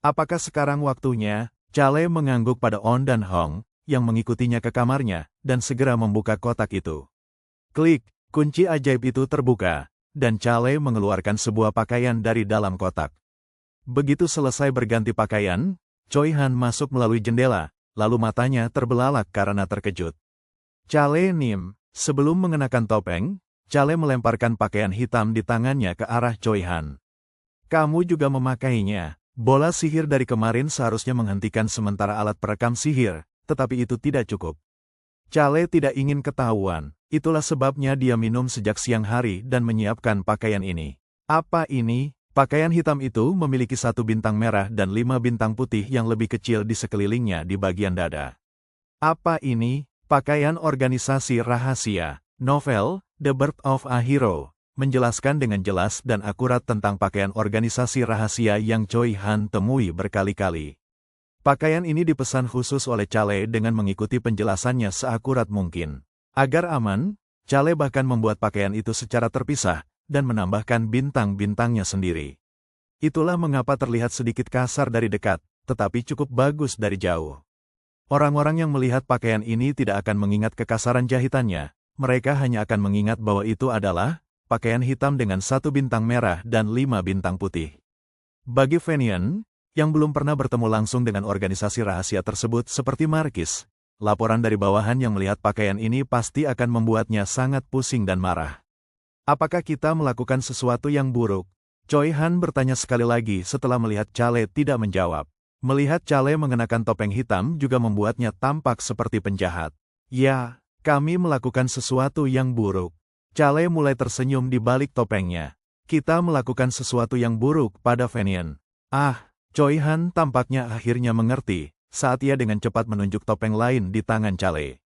Apakah sekarang waktunya? Chale mengangguk pada On dan Hong, yang mengikutinya ke kamarnya, dan segera membuka kotak itu. Klik, kunci ajaib itu terbuka, dan Chale mengeluarkan sebuah pakaian dari dalam kotak. Begitu selesai berganti pakaian, Choi Han masuk melalui jendela, lalu matanya terbelalak karena terkejut. Chale Nim, sebelum mengenakan topeng, Chale melemparkan pakaian hitam di tangannya ke arah Choi Han. Kamu juga memakainya. Bola sihir dari kemarin seharusnya menghentikan sementara alat perekam sihir, tetapi itu tidak cukup. Chale tidak ingin ketahuan, itulah sebabnya dia minum sejak siang hari dan menyiapkan pakaian ini. Apa ini? Pakaian hitam itu memiliki 1 bintang merah dan 5 bintang putih yang lebih kecil di sekelilingnya di bagian dada. Apa ini? Pakaian organisasi rahasia. Novel, The Birth of a Hero, menjelaskan dengan jelas dan akurat tentang pakaian organisasi rahasia yang Choi Han temui berkali-kali. Pakaian ini dipesan khusus oleh Chale dengan mengikuti penjelasannya seakurat mungkin. Agar aman, Chale bahkan membuat pakaian itu secara terpisah, dan menambahkan bintang-bintangnya sendiri. Itulah mengapa terlihat sedikit kasar dari dekat, tetapi cukup bagus dari jauh. Orang-orang yang melihat pakaian ini tidak akan mengingat kekasaran jahitannya, mereka hanya akan mengingat bahwa itu adalah pakaian hitam dengan 1 bintang merah dan 5 bintang putih. Bagi Fenian, yang belum pernah bertemu langsung dengan organisasi rahasia tersebut seperti Markis, laporan dari bawahan yang melihat pakaian ini pasti akan membuatnya sangat pusing dan marah. Apakah kita melakukan sesuatu yang buruk? Choi Han bertanya sekali lagi setelah melihat Chale tidak menjawab. Melihat Chale mengenakan topeng hitam juga membuatnya tampak seperti penjahat. Ya, kami melakukan sesuatu yang buruk. Chale mulai tersenyum di balik topengnya. Kita melakukan sesuatu yang buruk pada Fenian. Choi Han tampaknya akhirnya mengerti, saat ia dengan cepat menunjuk topeng lain di tangan Chale.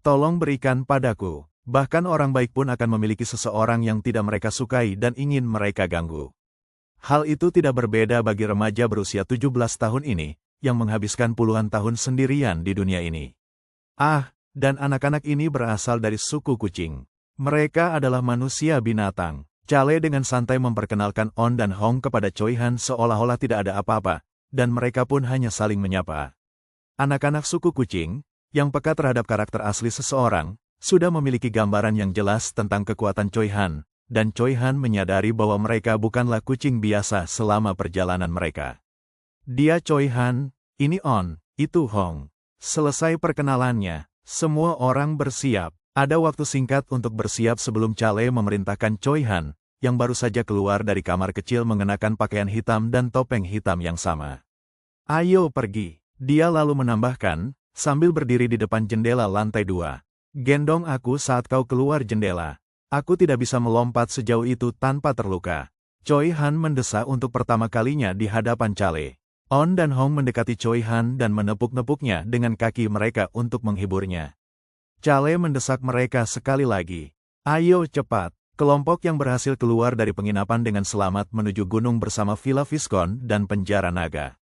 Tolong berikan padaku. Bahkan orang baik pun akan memiliki seseorang yang tidak mereka sukai dan ingin mereka ganggu. Hal itu tidak berbeda bagi remaja berusia 17 tahun ini, yang menghabiskan puluhan tahun sendirian di dunia ini. Dan anak-anak ini berasal dari suku kucing. Mereka adalah manusia binatang. Chale dengan santai memperkenalkan On dan Hong kepada Choi Han seolah-olah tidak ada apa-apa, dan mereka pun hanya saling menyapa. Anak-anak suku kucing, yang peka terhadap karakter asli seseorang, sudah memiliki gambaran yang jelas tentang kekuatan Choi Han, dan Choi Han menyadari bahwa mereka bukanlah kucing biasa selama perjalanan mereka. Dia Choi Han, ini On, itu Hong. Selesai perkenalannya, semua orang bersiap. Ada waktu singkat untuk bersiap sebelum Chale memerintahkan Choi Han, yang baru saja keluar dari kamar kecil mengenakan pakaian hitam dan topeng hitam yang sama. Ayo pergi, dia lalu menambahkan, sambil berdiri di depan jendela lantai 2. Gendong aku saat kau keluar jendela. Aku tidak bisa melompat sejauh itu tanpa terluka. Choi Han mendesak untuk pertama kalinya di hadapan Chale. On dan Hong mendekati Choi Han dan menepuk-nepuknya dengan kaki mereka untuk menghiburnya. Chale mendesak mereka sekali lagi. Ayo cepat. Kelompok yang berhasil keluar dari penginapan dengan selamat menuju gunung bersama Villa Viscon dan penjara naga.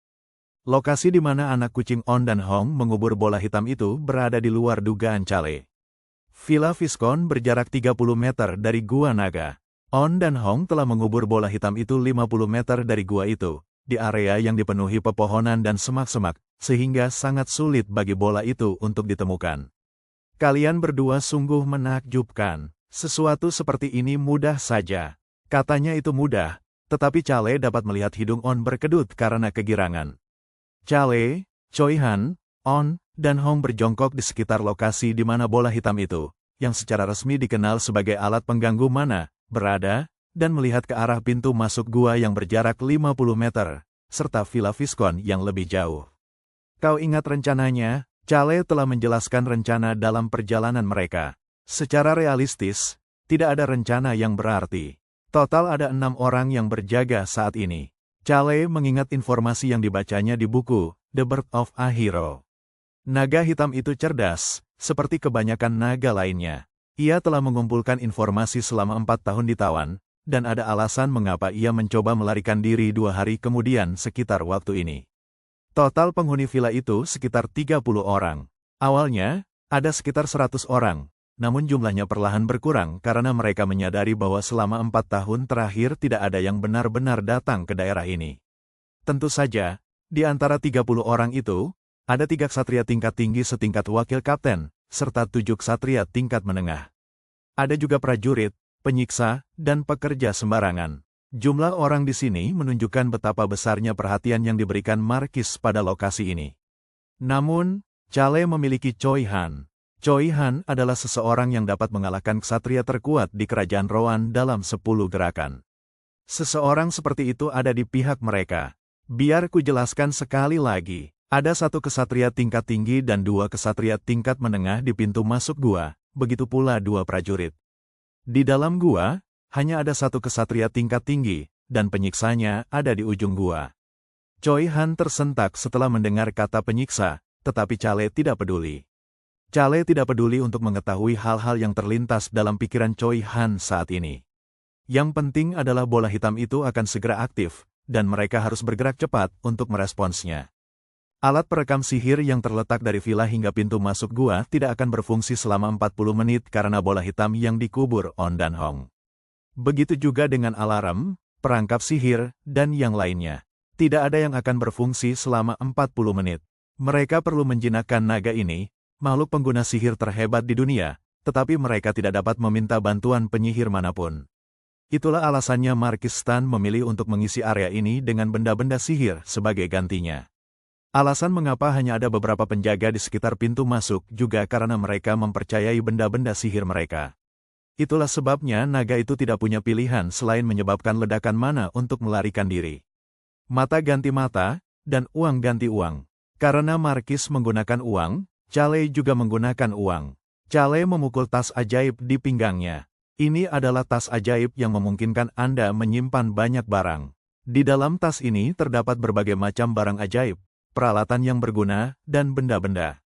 Lokasi di mana anak kucing On dan Hong mengubur bola hitam itu berada di luar dugaan Chale. Villa Viscon berjarak 30 meter dari Gua Naga. On dan Hong telah mengubur bola hitam itu 50 meter dari gua itu, di area yang dipenuhi pepohonan dan semak-semak, sehingga sangat sulit bagi bola itu untuk ditemukan. Kalian berdua sungguh menakjubkan. Sesuatu seperti ini mudah saja. Katanya itu mudah, tetapi Chale dapat melihat hidung On berkedut karena kegirangan. Chale, Choi Han, On, dan Hong berjongkok di sekitar lokasi di mana bola hitam itu, yang secara resmi dikenal sebagai alat pengganggu mana, berada, dan melihat ke arah pintu masuk gua yang berjarak 50 meter, serta Villa Viscon yang lebih jauh. Kau ingat rencananya? Chale telah menjelaskan rencana dalam perjalanan mereka. Secara realistis, tidak ada rencana yang berarti. Total ada 6 orang yang berjaga saat ini. Chale mengingat informasi yang dibacanya di buku, The Birth of a Hero. Naga hitam itu cerdas, seperti kebanyakan naga lainnya. Ia telah mengumpulkan informasi selama 4 tahun ditawan, dan ada alasan mengapa ia mencoba melarikan diri 2 hari kemudian sekitar waktu ini. Total penghuni villa itu sekitar 30 orang. Awalnya, ada sekitar 100 orang, namun jumlahnya perlahan berkurang karena mereka menyadari bahwa selama 4 tahun terakhir tidak ada yang benar-benar datang ke daerah ini. Tentu saja, Di antara 30 orang itu, ada 3 ksatria tingkat tinggi setingkat wakil kapten, serta 7 ksatria tingkat menengah. Ada juga prajurit, penyiksa, dan pekerja sembarangan. Jumlah orang di sini menunjukkan betapa besarnya perhatian yang diberikan Markis pada lokasi ini. Namun, Chale memiliki Choi Han. Choi Han adalah seseorang yang dapat mengalahkan ksatria terkuat di kerajaan Rohan dalam 10 gerakan. Seseorang seperti itu ada di pihak mereka. Biar ku jelaskan sekali lagi. Ada 1 ksatria tingkat tinggi dan 2 ksatria tingkat menengah di pintu masuk gua, begitu pula 2 prajurit. Di dalam gua, hanya ada 1 ksatria tingkat tinggi, dan penyiksanya ada di ujung gua. Choi Han tersentak setelah mendengar kata penyiksa, tetapi Chale tidak peduli. Chale tidak peduli untuk mengetahui hal-hal yang terlintas dalam pikiran Choi Han saat ini. Yang penting adalah bola hitam itu akan segera aktif, dan mereka harus bergerak cepat untuk meresponsnya. Alat perekam sihir yang terletak dari villa hingga pintu masuk gua tidak akan berfungsi selama 40 menit karena bola hitam yang dikubur On dan Hong. Begitu juga dengan alarm, perangkap sihir, dan yang lainnya. Tidak ada yang akan berfungsi selama 40 menit. Mereka perlu menjinakkan naga ini, makhluk pengguna sihir terhebat di dunia, tetapi mereka tidak dapat meminta bantuan penyihir manapun. Itulah alasannya Markis Stan memilih untuk mengisi area ini dengan benda-benda sihir sebagai gantinya. Alasan mengapa hanya ada beberapa penjaga di sekitar pintu masuk juga karena mereka mempercayai benda-benda sihir mereka. Itulah sebabnya naga itu tidak punya pilihan selain menyebabkan ledakan mana untuk melarikan diri. Mata ganti mata, dan uang ganti uang. Karena Markis menggunakan uang, Chale juga menggunakan uang. Chale memukul tas ajaib di pinggangnya. Ini adalah tas ajaib yang memungkinkan Anda menyimpan banyak barang. Di dalam tas ini terdapat berbagai macam barang ajaib, peralatan yang berguna, dan benda-benda.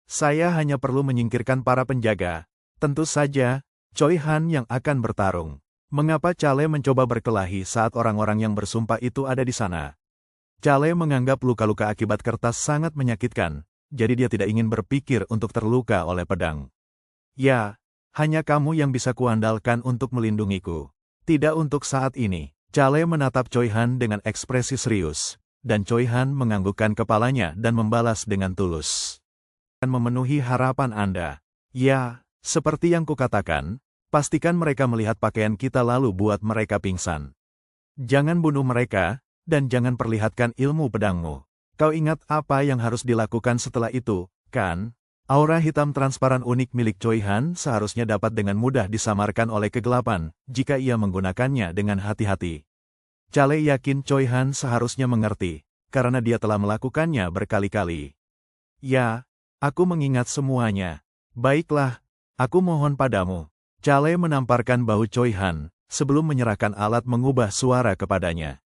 Saya hanya perlu menyingkirkan para penjaga. Tentu saja, Choi Han yang akan bertarung. Mengapa Chale mencoba berkelahi saat orang-orang yang bersumpah itu ada di sana? Chale menganggap luka-luka akibat kertas sangat menyakitkan, jadi dia tidak ingin berpikir untuk terluka oleh pedang. Ya, hanya kamu yang bisa kuandalkan untuk melindungiku. Tidak untuk saat ini. Chale menatap Choi Han dengan ekspresi serius. Dan Choi Han menganggukkan kepalanya dan membalas dengan tulus. Dan memenuhi harapan Anda. Ya, seperti yang kukatakan, pastikan mereka melihat pakaian kita lalu buat mereka pingsan. Jangan bunuh mereka, dan jangan perlihatkan ilmu pedangmu. Kau ingat apa yang harus dilakukan setelah itu, kan? Aura hitam transparan unik milik Choi Han seharusnya dapat dengan mudah disamarkan oleh kegelapan, jika ia menggunakannya dengan hati-hati. Chale yakin Choi Han seharusnya mengerti, karena dia telah melakukannya berkali-kali. Ya, aku mengingat semuanya. Baiklah, aku mohon padamu. Chale menamparkan bahu Choi Han, sebelum menyerahkan alat mengubah suara kepadanya.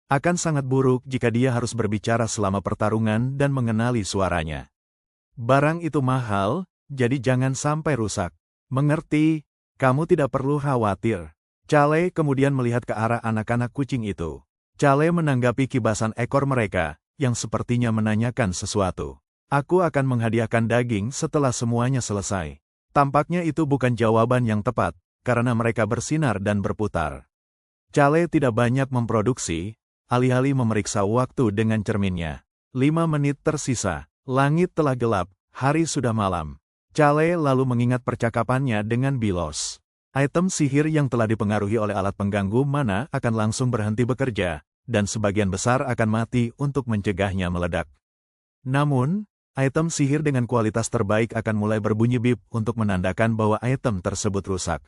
Akan sangat buruk jika dia harus berbicara selama pertarungan dan mengenali suaranya. Barang itu mahal, jadi jangan sampai rusak. Mengerti? Kamu tidak perlu khawatir. Chale kemudian melihat ke arah anak-anak kucing itu. Chale menanggapi kibasan ekor mereka, yang sepertinya menanyakan sesuatu. Aku akan menghadiahkan daging setelah semuanya selesai. Tampaknya itu bukan jawaban yang tepat, karena mereka bersinar dan berputar. Chale tidak banyak memproduksi, alih-alih memeriksa waktu dengan cerminnya. 5 menit tersisa, langit telah gelap, hari sudah malam. Chale lalu mengingat percakapannya dengan Bilos. Item sihir yang telah dipengaruhi oleh alat pengganggu mana akan langsung berhenti bekerja, dan sebagian besar akan mati untuk mencegahnya meledak. Namun, item sihir dengan kualitas terbaik akan mulai berbunyi bip untuk menandakan bahwa item tersebut rusak.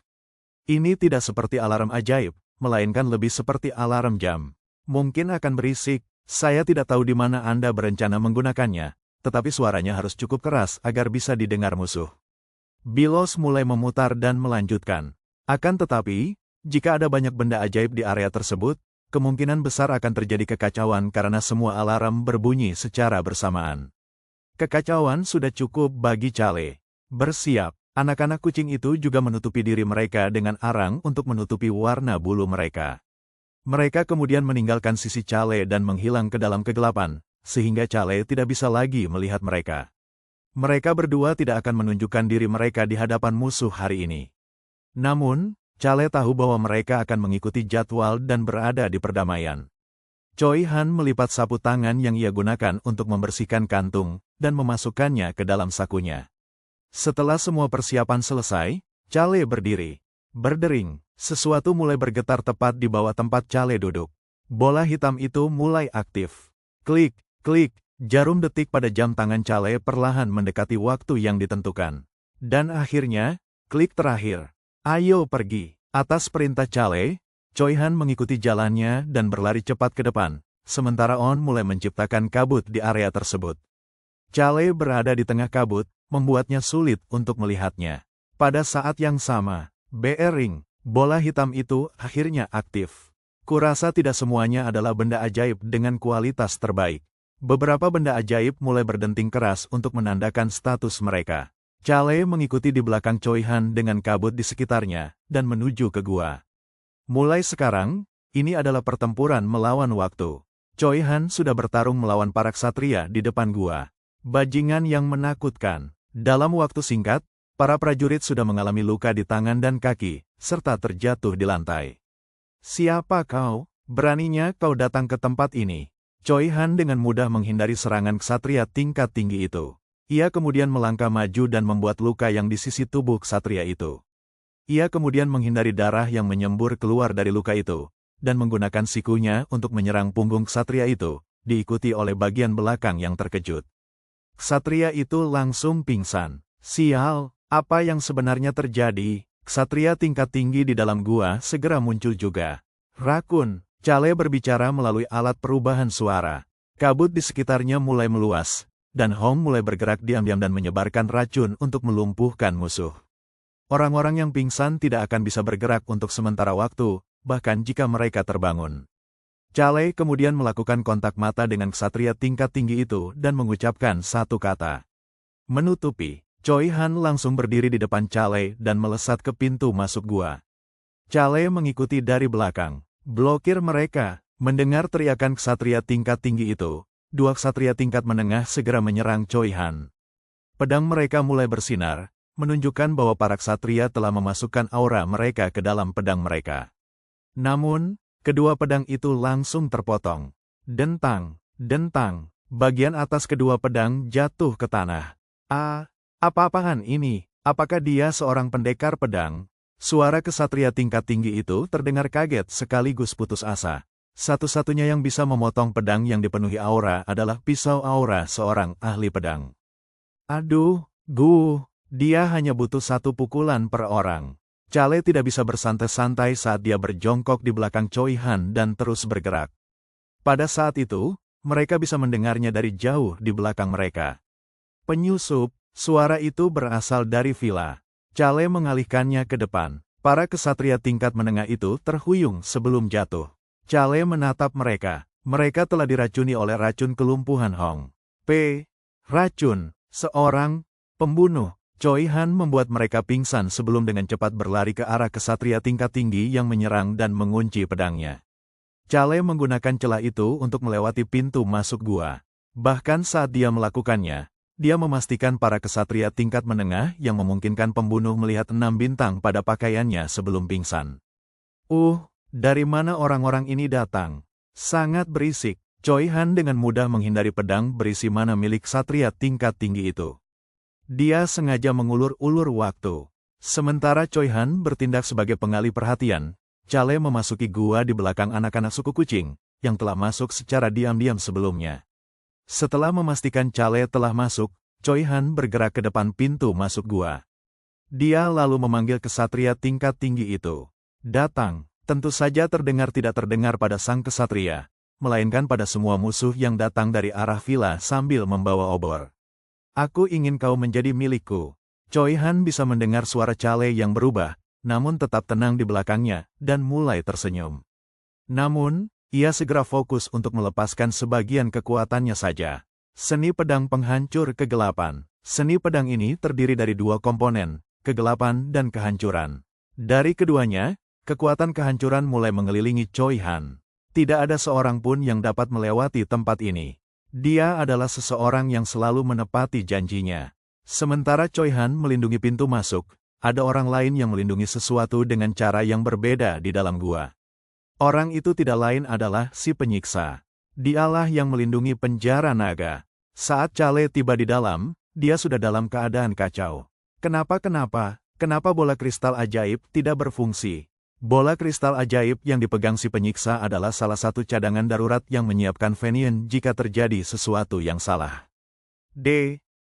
Ini tidak seperti alarm ajaib, melainkan lebih seperti alarm jam. Mungkin akan berisik, saya tidak tahu di mana Anda berencana menggunakannya, tetapi suaranya harus cukup keras agar bisa didengar musuh. Bilos mulai memutar dan melanjutkan. Akan tetapi, jika ada banyak benda ajaib di area tersebut, kemungkinan besar akan terjadi kekacauan karena semua alarm berbunyi secara bersamaan. Kekacauan sudah cukup bagi Chale. Bersiap, anak-anak kucing itu juga menutupi diri mereka dengan arang untuk menutupi warna bulu mereka. Mereka kemudian meninggalkan sisi Chale dan menghilang ke dalam kegelapan, sehingga Chale tidak bisa lagi melihat mereka. Mereka berdua tidak akan menunjukkan diri mereka di hadapan musuh hari ini. Namun, Chale tahu bahwa mereka akan mengikuti jadwal dan berada di perdamaian. Choi Han melipat sapu tangan yang ia gunakan untuk membersihkan kantung, dan memasukkannya ke dalam sakunya. Setelah semua persiapan selesai, Chale berdiri. Berdering, sesuatu mulai bergetar tepat di bawah tempat Chale duduk. Bola hitam itu mulai aktif. Klik, klik, jarum detik pada jam tangan Chale perlahan mendekati waktu yang ditentukan. Dan akhirnya, klik terakhir. Ayo pergi. Atas perintah Chale, Choi Han mengikuti jalannya dan berlari cepat ke depan, sementara On mulai menciptakan kabut di area tersebut. Chale berada di tengah kabut, membuatnya sulit untuk melihatnya. Pada saat yang sama, BR Ring, bola hitam itu akhirnya aktif. Kurasa tidak semuanya adalah benda ajaib dengan kualitas terbaik. Beberapa benda ajaib mulai berdenting keras untuk menandakan status mereka. Chale mengikuti di belakang Choi Han dengan kabut di sekitarnya, dan menuju ke gua. Mulai sekarang, ini adalah pertempuran melawan waktu. Choi Han sudah bertarung melawan para ksatria di depan gua. Bajingan yang menakutkan. Dalam waktu singkat, para prajurit sudah mengalami luka di tangan dan kaki, serta terjatuh di lantai. Siapa kau? Beraninya kau datang ke tempat ini? Choi Han dengan mudah menghindari serangan ksatria tingkat tinggi itu. Ia kemudian melangkah maju dan membuat luka yang di sisi tubuh ksatria itu. Ia kemudian menghindari darah yang menyembur keluar dari luka itu, dan menggunakan sikunya untuk menyerang punggung ksatria itu, diikuti oleh bagian belakang yang terkejut. Ksatria itu langsung pingsan. Sial, apa yang sebenarnya terjadi? Ksatria tingkat tinggi di dalam gua segera muncul juga. Rakun, Chale berbicara melalui alat perubahan suara. Kabut di sekitarnya mulai meluas, dan Hong mulai bergerak diam-diam dan menyebarkan racun untuk melumpuhkan musuh. Orang-orang yang pingsan tidak akan bisa bergerak untuk sementara waktu, bahkan jika mereka terbangun. Chale kemudian melakukan kontak mata dengan ksatria tingkat tinggi itu dan mengucapkan satu kata. Menutupi, Choi Han langsung berdiri di depan Chale dan melesat ke pintu masuk gua. Chale mengikuti dari belakang. Blokir mereka. Mendengar teriakan ksatria tingkat tinggi itu, dua ksatria tingkat menengah segera menyerang Choi Han. Pedang mereka mulai bersinar, menunjukkan bahwa para ksatria telah memasukkan aura mereka ke dalam pedang mereka. Namun, kedua pedang itu langsung terpotong. Dentang, dentang, bagian atas kedua pedang jatuh ke tanah. Apa-apaan ini? Apakah dia seorang pendekar pedang? Suara ksatria tingkat tinggi itu terdengar kaget sekaligus putus asa. Satu-satunya yang bisa memotong pedang yang dipenuhi aura adalah pisau aura seorang ahli pedang. Aduh, dia hanya butuh satu pukulan per orang. Chale tidak bisa bersantai-santai saat dia berjongkok di belakang Choi Han dan terus bergerak. Pada saat itu, mereka bisa mendengarnya dari jauh di belakang mereka. Penyusup, suara itu berasal dari villa. Chale mengalihkannya ke depan. Para ksatria tingkat menengah itu terhuyung sebelum jatuh. Chale menatap mereka. Mereka telah diracuni oleh racun kelumpuhan Hong. Racun, seorang pembunuh. Choi Han membuat mereka pingsan sebelum dengan cepat berlari ke arah ksatria tingkat tinggi yang menyerang dan mengunci pedangnya. Chale menggunakan celah itu untuk melewati pintu masuk gua. Bahkan saat dia melakukannya, dia memastikan para ksatria tingkat menengah yang memungkinkan pembunuh melihat 6 bintang pada pakaiannya sebelum pingsan. Dari mana orang-orang ini datang? Sangat berisik. Choi Han dengan mudah menghindari pedang berisi mana milik ksatria tingkat tinggi itu. Dia sengaja mengulur-ulur waktu. Sementara Choi Han bertindak sebagai pengalih perhatian, Chale memasuki gua di belakang anak-anak suku kucing, yang telah masuk secara diam-diam sebelumnya. Setelah memastikan Chale telah masuk, Choi Han bergerak ke depan pintu masuk gua. Dia lalu memanggil ksatria tingkat tinggi itu. Datang, tentu saja tidak terdengar pada sang ksatria, melainkan pada semua musuh yang datang dari arah villa sambil membawa obor. Aku ingin kau menjadi milikku. Choi Han bisa mendengar suara Chale yang berubah, namun tetap tenang di belakangnya, dan mulai tersenyum. Namun, ia segera fokus untuk melepaskan sebagian kekuatannya saja. Seni pedang penghancur kegelapan. Seni pedang ini terdiri dari dua komponen, kegelapan dan kehancuran. Dari keduanya, kekuatan kehancuran mulai mengelilingi Choi Han. Tidak ada seorang pun yang dapat melewati tempat ini. Dia adalah seseorang yang selalu menepati janjinya. Sementara Choi Han melindungi pintu masuk, ada orang lain yang melindungi sesuatu dengan cara yang berbeda di dalam gua. Orang itu tidak lain adalah si penyiksa. Dialah yang melindungi penjara naga. Saat Chale tiba di dalam, dia sudah dalam keadaan kacau. Kenapa bola kristal ajaib tidak berfungsi? Bola kristal ajaib yang dipegang si penyiksa adalah salah satu cadangan darurat yang menyiapkan Fenian jika terjadi sesuatu yang salah.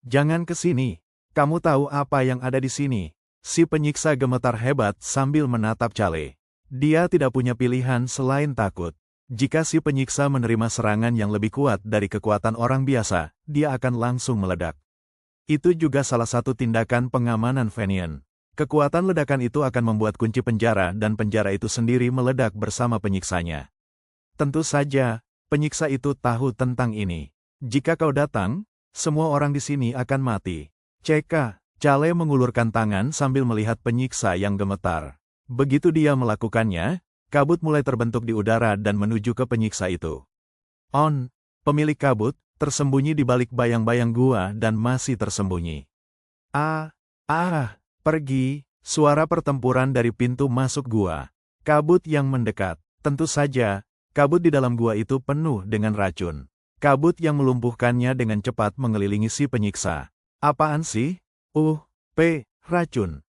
Jangan ke sini. Kamu tahu apa yang ada di sini? Si penyiksa gemetar hebat sambil menatap Chale. Dia tidak punya pilihan selain takut. Jika si penyiksa menerima serangan yang lebih kuat dari kekuatan orang biasa, dia akan langsung meledak. Itu juga salah satu tindakan pengamanan Fenian. Kekuatan ledakan itu akan membuat kunci penjara dan penjara itu sendiri meledak bersama penyiksanya. Tentu saja, penyiksa itu tahu tentang ini. Jika kau datang, semua orang di sini akan mati. Chale mengulurkan tangan sambil melihat penyiksa yang gemetar. Begitu dia melakukannya, kabut mulai terbentuk di udara dan menuju ke penyiksa itu. Pemilik kabut, tersembunyi di balik bayang-bayang gua dan masih tersembunyi. Pergi, suara pertempuran dari pintu masuk gua. Kabut yang mendekat. Tentu saja, kabut di dalam gua itu penuh dengan racun. Kabut yang melumpuhkannya dengan cepat mengelilingi si penyiksa. Apaan sih? Racun.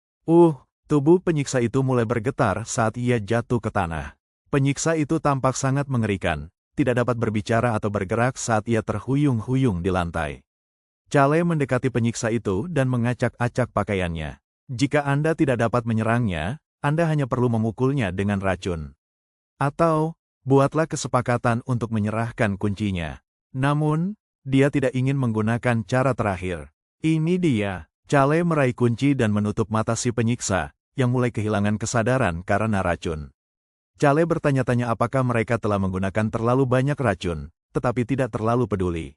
Tubuh penyiksa itu mulai bergetar saat ia jatuh ke tanah. Penyiksa itu tampak sangat mengerikan, tidak dapat berbicara atau bergerak saat ia terhuyung-huyung di lantai. Chale mendekati penyiksa itu dan mengacak-acak pakaiannya. Jika Anda tidak dapat menyerangnya, Anda hanya perlu memukulnya dengan racun. Atau, buatlah kesepakatan untuk menyerahkan kuncinya. Namun, dia tidak ingin menggunakan cara terakhir. Ini dia. Chale meraih kunci dan menutup mata si penyiksa, yang mulai kehilangan kesadaran karena racun. Chale bertanya-tanya apakah mereka telah menggunakan terlalu banyak racun, tetapi tidak terlalu peduli.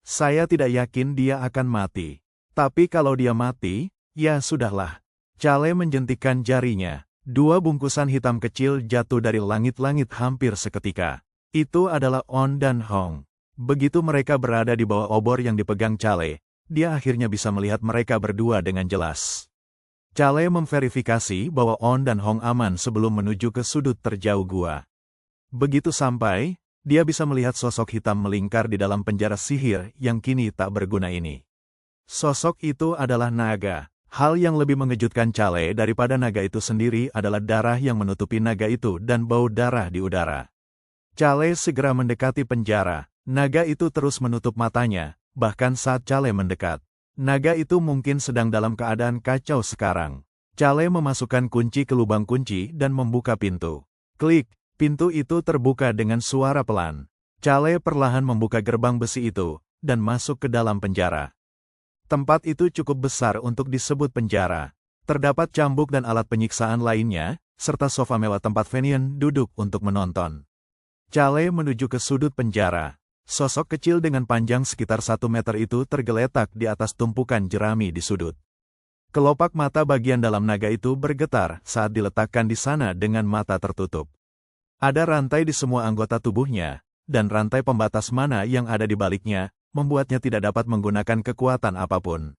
Saya tidak yakin dia akan mati. Tapi kalau dia mati, ya sudahlah. Chale menjentikkan jarinya. 2 bungkusan hitam kecil jatuh dari langit-langit hampir seketika. Itu adalah On dan Hong. Begitu mereka berada di bawah obor yang dipegang Chale, dia akhirnya bisa melihat mereka berdua dengan jelas. Chale memverifikasi bahwa On dan Hong aman sebelum menuju ke sudut terjauh gua. Begitu sampai, dia bisa melihat sosok hitam melingkar di dalam penjara sihir yang kini tak berguna ini. Sosok itu adalah naga. Hal yang lebih mengejutkan Chale daripada naga itu sendiri adalah darah yang menutupi naga itu dan bau darah di udara. Chale segera mendekati penjara. Naga itu terus menutup matanya, bahkan saat Chale mendekat. Naga itu mungkin sedang dalam keadaan kacau sekarang. Chale memasukkan kunci ke lubang kunci dan membuka pintu. Klik, pintu itu terbuka dengan suara pelan. Chale perlahan membuka gerbang besi itu, dan masuk ke dalam penjara. Tempat itu cukup besar untuk disebut penjara. Terdapat cambuk dan alat penyiksaan lainnya, serta sofa mewah tempat Fenian duduk untuk menonton. Chale menuju ke sudut penjara. Sosok kecil dengan panjang sekitar 1 meter itu tergeletak di atas tumpukan jerami di sudut. Kelopak mata bagian dalam naga itu bergetar saat diletakkan di sana dengan mata tertutup. Ada rantai di semua anggota tubuhnya, dan rantai pembatas mana yang ada di baliknya, membuatnya tidak dapat menggunakan kekuatan apapun.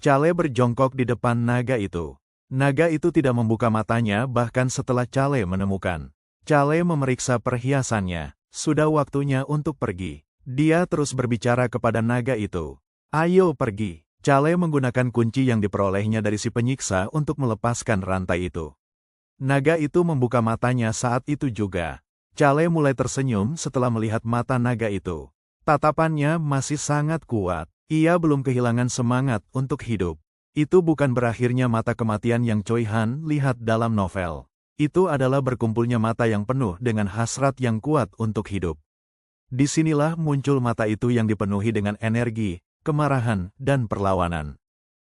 Chale berjongkok di depan naga itu. Naga itu tidak membuka matanya bahkan setelah Chale menemukan. Chale memeriksa perhiasannya. Sudah waktunya untuk pergi. Dia terus berbicara kepada naga itu. Ayo pergi. Chale menggunakan kunci yang diperolehnya dari si penyiksa untuk melepaskan rantai itu. Naga itu membuka matanya saat itu juga. Chale mulai tersenyum setelah melihat mata naga itu. Tatapannya masih sangat kuat. Ia belum kehilangan semangat untuk hidup. Itu bukan berakhirnya mata kematian yang Choi Han lihat dalam novel. Itu adalah berkumpulnya mata yang penuh dengan hasrat yang kuat untuk hidup. Disinilah muncul mata itu yang dipenuhi dengan energi, kemarahan, dan perlawanan.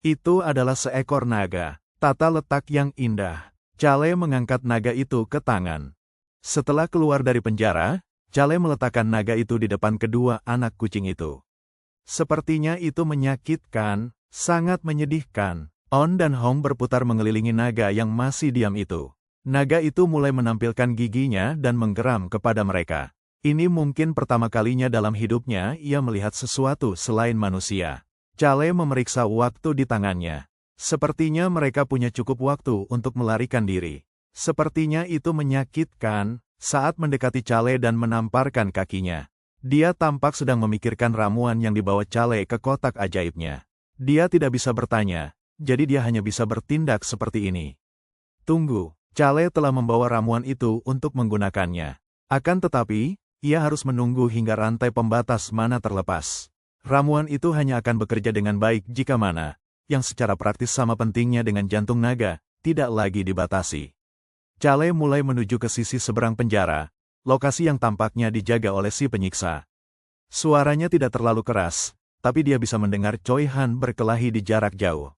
Itu adalah seekor naga, tata letak yang indah. Chale mengangkat naga itu ke tangan. Setelah keluar dari penjara, Chale meletakkan naga itu di depan kedua anak kucing itu. Sepertinya itu menyakitkan, sangat menyedihkan. On dan Hong berputar mengelilingi naga yang masih diam itu. Naga itu mulai menampilkan giginya dan menggeram kepada mereka. Ini mungkin pertama kalinya dalam hidupnya ia melihat sesuatu selain manusia. Chale memeriksa waktu di tangannya. Sepertinya mereka punya cukup waktu untuk melarikan diri. Sepertinya itu menyakitkan, saat mendekati Chale dan menamparkan kakinya. Dia tampak sedang memikirkan ramuan yang dibawa Chale ke kotak ajaibnya. Dia tidak bisa bertanya, jadi dia hanya bisa bertindak seperti ini. Tunggu, Chale telah membawa ramuan itu untuk menggunakannya. Akan tetapi, ia harus menunggu hingga rantai pembatas mana terlepas. Ramuan itu hanya akan bekerja dengan baik jika mana, yang secara praktis sama pentingnya dengan jantung naga, tidak lagi dibatasi. Chale mulai menuju ke sisi seberang penjara, lokasi yang tampaknya dijaga oleh si penyiksa. Suaranya tidak terlalu keras, tapi dia bisa mendengar Choi Han berkelahi di jarak jauh.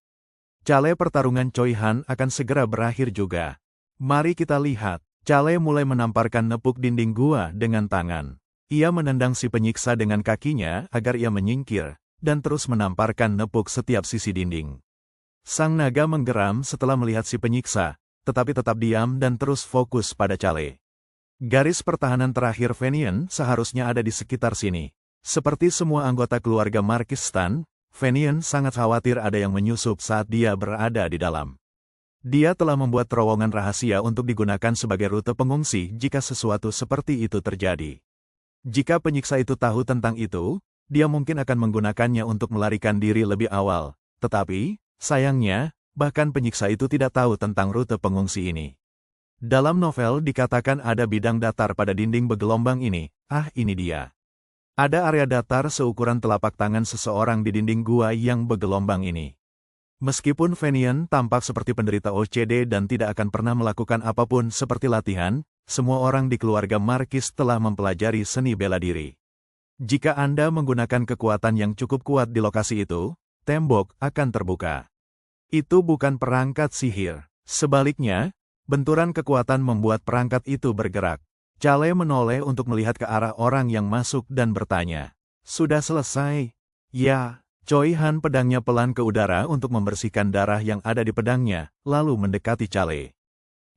Chale, pertarungan Choi Han akan segera berakhir juga. Mari kita lihat. Chale mulai menamparkan nepuk dinding gua dengan tangan. Ia menendang si penyiksa dengan kakinya agar ia menyingkir, dan terus menamparkan nepuk setiap sisi dinding. Sang naga menggeram setelah melihat si penyiksa, tetapi tetap diam dan terus fokus pada Chale. Garis pertahanan terakhir Fenian seharusnya ada di sekitar sini. Seperti semua anggota keluarga Marquis Stan, Fenian sangat khawatir ada yang menyusup saat dia berada di dalam. Dia telah membuat terowongan rahasia untuk digunakan sebagai rute pengungsi jika sesuatu seperti itu terjadi. Jika penyiksa itu tahu tentang itu, dia mungkin akan menggunakannya untuk melarikan diri lebih awal. Tetapi, sayangnya, bahkan penyiksa itu tidak tahu tentang rute pengungsi ini. Dalam novel dikatakan ada bidang datar pada dinding bergelombang ini. Ini dia. Ada area datar seukuran telapak tangan seseorang di dinding gua yang bergelombang ini. Meskipun Fenian tampak seperti penderita OCD dan tidak akan pernah melakukan apapun seperti latihan, semua orang di keluarga Marquis telah mempelajari seni bela diri. Jika Anda menggunakan kekuatan yang cukup kuat di lokasi itu, tembok akan terbuka. Itu bukan perangkat sihir. Sebaliknya, benturan kekuatan membuat perangkat itu bergerak. Chale menoleh untuk melihat ke arah orang yang masuk dan bertanya, "Sudah selesai?" "Ya." Choi Han pedangnya pelan ke udara untuk membersihkan darah yang ada di pedangnya, lalu mendekati Chale.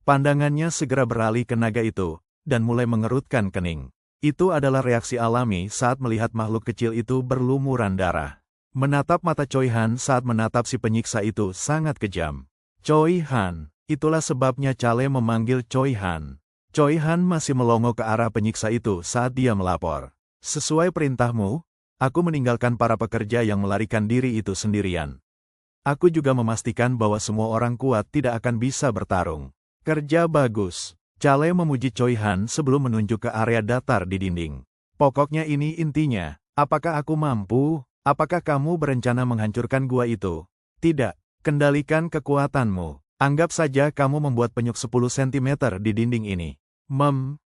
Pandangannya segera beralih ke naga itu, dan mulai mengerutkan kening. Itu adalah reaksi alami saat melihat makhluk kecil itu berlumuran darah. Menatap mata Choi Han saat menatap si penyiksa itu sangat kejam. "Choi Han." Itulah sebabnya Chale memanggil Choi Han. Choi Han masih melongo ke arah penyiksa itu saat dia melapor. "Sesuai perintahmu, aku meninggalkan para pekerja yang melarikan diri itu sendirian. Aku juga memastikan bahwa semua orang kuat tidak akan bisa bertarung." "Kerja bagus." Chale memuji Choi Han sebelum menunjuk ke area datar di dinding. "Pokoknya ini intinya. Apakah aku mampu? Apakah kamu berencana menghancurkan gua itu?" "Tidak. Kendalikan kekuatanmu. Anggap saja kamu membuat penyuk 10 cm di dinding ini."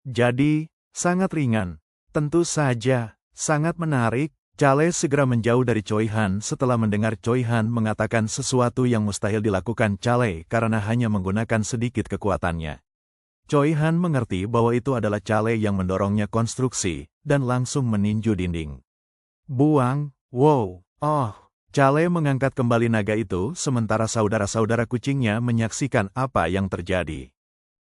Jadi, sangat ringan." "Tentu saja. Sangat menarik." Chale segera menjauh dari Choi Han setelah mendengar Choi Han mengatakan sesuatu yang mustahil dilakukan Chale karena hanya menggunakan sedikit kekuatannya. Choi Han mengerti bahwa itu adalah Chale yang mendorongnya konstruksi, dan langsung meninju dinding. "Buang." "Wow. Chale mengangkat kembali naga itu sementara saudara-saudara kucingnya menyaksikan apa yang terjadi.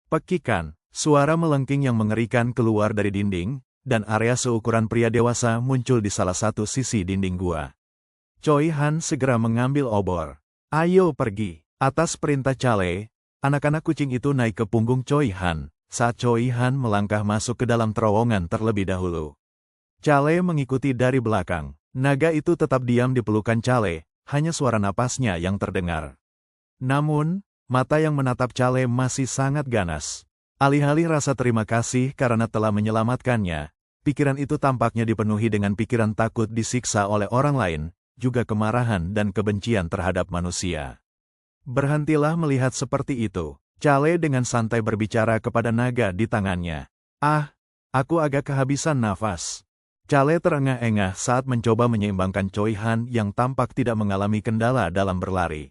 "Pekikan." Suara melengking yang mengerikan keluar dari dinding, dan area seukuran pria dewasa muncul di salah satu sisi dinding gua. Choi Han segera mengambil obor. "Ayo pergi." Atas perintah Chale, anak-anak kucing itu naik ke punggung Choi Han, saat Choi Han melangkah masuk ke dalam terowongan terlebih dahulu. Chale mengikuti dari belakang. Naga itu tetap diam di pelukan Chale, hanya suara napasnya yang terdengar. Namun, mata yang menatap Chale masih sangat ganas. Alih-alih rasa terima kasih karena telah menyelamatkannya, pikiran itu tampaknya dipenuhi dengan pikiran takut disiksa oleh orang lain, juga kemarahan dan kebencian terhadap manusia. "Berhentilah melihat seperti itu." Chale dengan santai berbicara kepada naga di tangannya. Aku agak kehabisan nafas." Chale terengah-engah saat mencoba menyeimbangkan Choi Han yang tampak tidak mengalami kendala dalam berlari.